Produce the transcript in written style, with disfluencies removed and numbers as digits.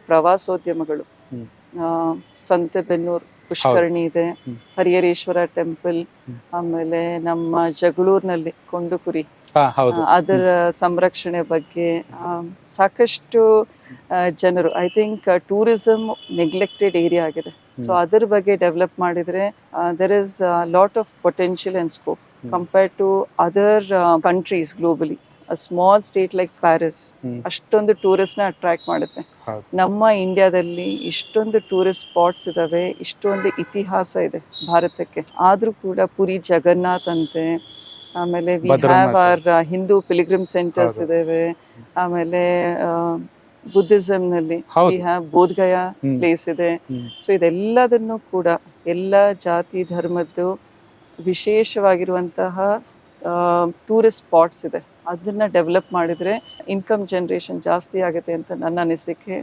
ಪ್ರವಾಸೋದ್ಯಮಗಳು. ಹ್ಮ್. ಆ, ಸಂತೆಬೆನ್ನೂರು ಹೌದು. ಪುಷ್ಕರಣಿ ಇದೆ, ಹ್ಮ್. ಹರಿಹರೇಶ್ವರ ಟೆಂಪಲ್, ಹ್ಮ್. ಆಮೇಲೆ ನಮ್ಮ ಜಗಳೂರಿನಲ್ಲಿ ಕೊಂಡುಕುರಿ, ಹೌದು. ಅದರ ಸಂರಕ್ಷಣೆ ಬಗ್ಗೆ ಸಾಕಷ್ಟು ಜನರು, I think tourism neglected area ಆಗಿದೆ. ಸೊ ಅದ್ರ ಬಗ್ಗೆ ಡೆವಲಪ್ ಮಾಡಿದ್ರೆ there is lot of potential and scope compared to other countries globally. Small state like Paris ಅಷ್ಟೊಂದು ಟೂರಿಸ್ಟ್ನ ಅಟ್ರಾಕ್ಟ್ ಮಾಡುತ್ತೆ. ಹೌದು. ನಮ್ಮ ಇಂಡಿಯಾದಲ್ಲಿ ಇಷ್ಟೊಂದು ಟೂರಿಸ್ಟ್ ಸ್ಪಾಟ್ಸ್ ಇದಾವೆ, ಇಷ್ಟೊಂದು ಇತಿಹಾಸ ಇದೆ ಭಾರತಕ್ಕೆ. ಆದ್ರೂ ಕೂಡ ಪುರಿ ಜಗನ್ನಾಥ್ ಅಂತೆ, ಆಮೇಲೆ we have Badrinath. Are Hindu pilgrim centres ಹೌದು. ಇದಾವೆ. ಆಮೇಲೆ ಬುದ್ಧಿಸಮ್ ನಲ್ಲಿ ವಿ ಹೌದು. Have Bodhgaya hmm. ಪ್ಲೇಸ್ ಇದೆ. ಹ್ಮ್. ಸೊ ಇದೆಲ್ಲದನ್ನು ಕೂಡ ಎಲ್ಲ ಜಾತಿ ಧರ್ಮದ್ದು ವಿಶೇಷವಾಗಿರುವಂತಹ ಟೂರಿಸ್ಟ್ ಸ್ಪಾಟ್ಸ್ ಇದೆ. ಅದನ್ನ ಡೆವಲಪ್ ಮಾಡಿದ್ರೆ ಇನ್ಕಮ್ ಜನರೇಷನ್ ಜಾಸ್ತಿ ಆಗುತ್ತೆ ಅಂತ ನನ್ನ ಅನಿಸಿಕೆ.